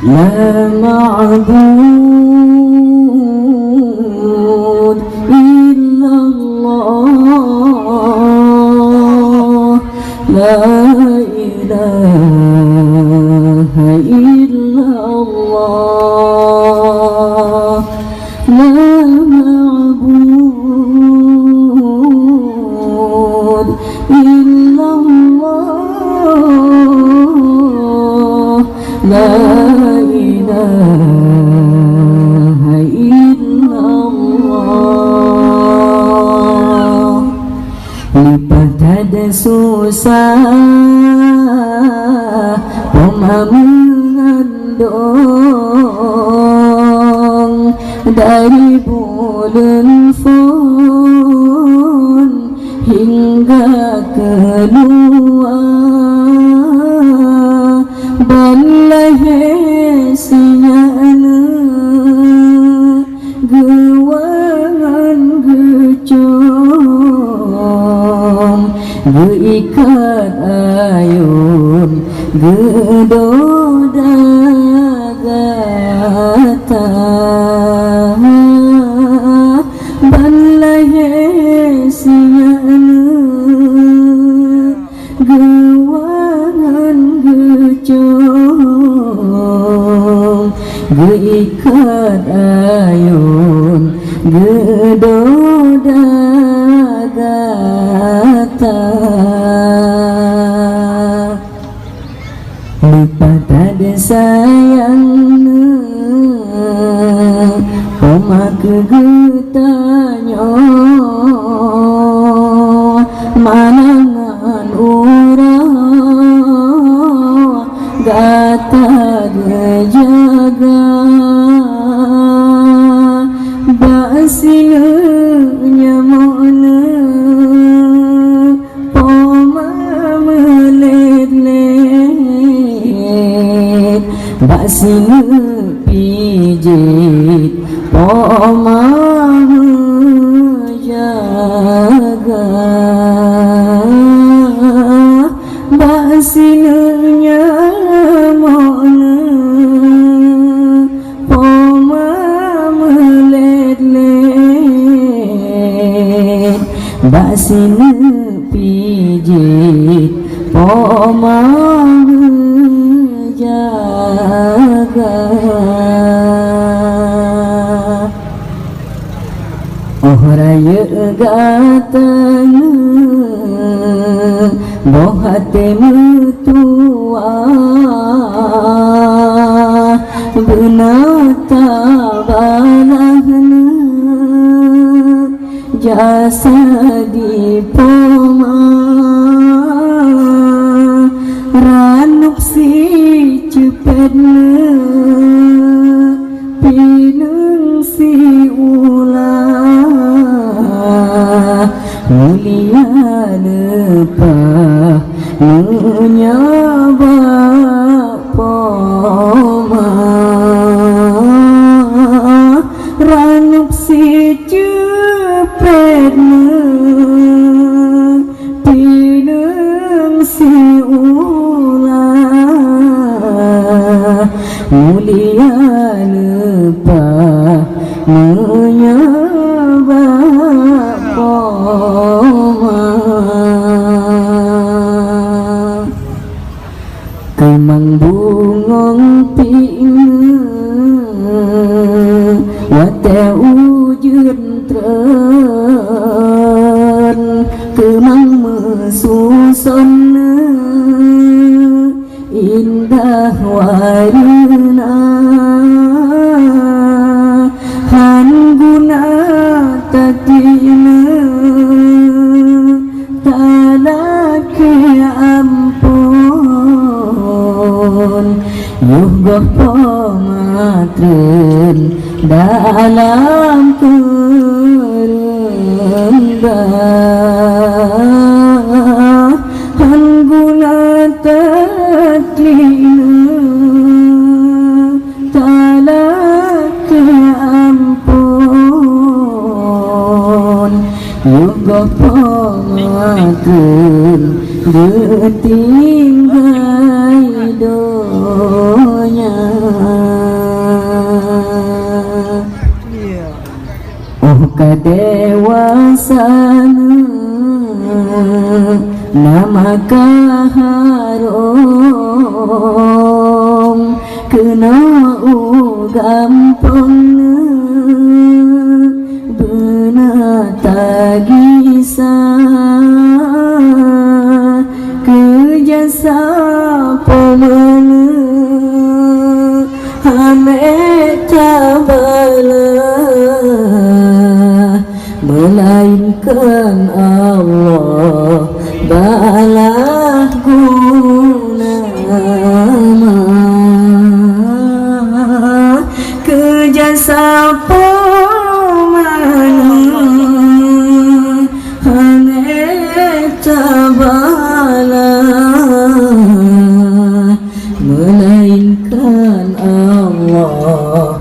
لا معبود إلا الله لا إله إلا الله لا معبود إلا الله لا إله إلا الله lipat ada susah Poma mengandung dari bulan fon hingga keluar balai sinyana gewangan gecong geikat ayun gedoda gata balai sinyana gewangan gecong geikat ayun gedoda gata lipat ada sayangna Poma kegetanya manangan urang gata gejaga basina nyamona Poma melet-let basina pijit Poma menjaga basina nyamona Poma melet-let basina pijit Poma menjaga oh raya gatana bohate mutua benata balahna jasa di Poma ranuk si cepetna pinang si ulah mulia nepah menyaba Poma ranuk si cepetna pinang si ulah mulia nepah menyaba Poma kemang bungong pina wate ujun tren kemang mesusun indah warna han guna tatina talaki ampun yugoh pomatren dalam kerendah han guna tatina talaki ampun yugoh pomatren getinggai do semuanya. Oh kadewasana nama kaharom kena gampangna benar tagisa kejasa pemana hame tabala melainkan Allah balah guna kejasa pemana hane tabala melainkan Allah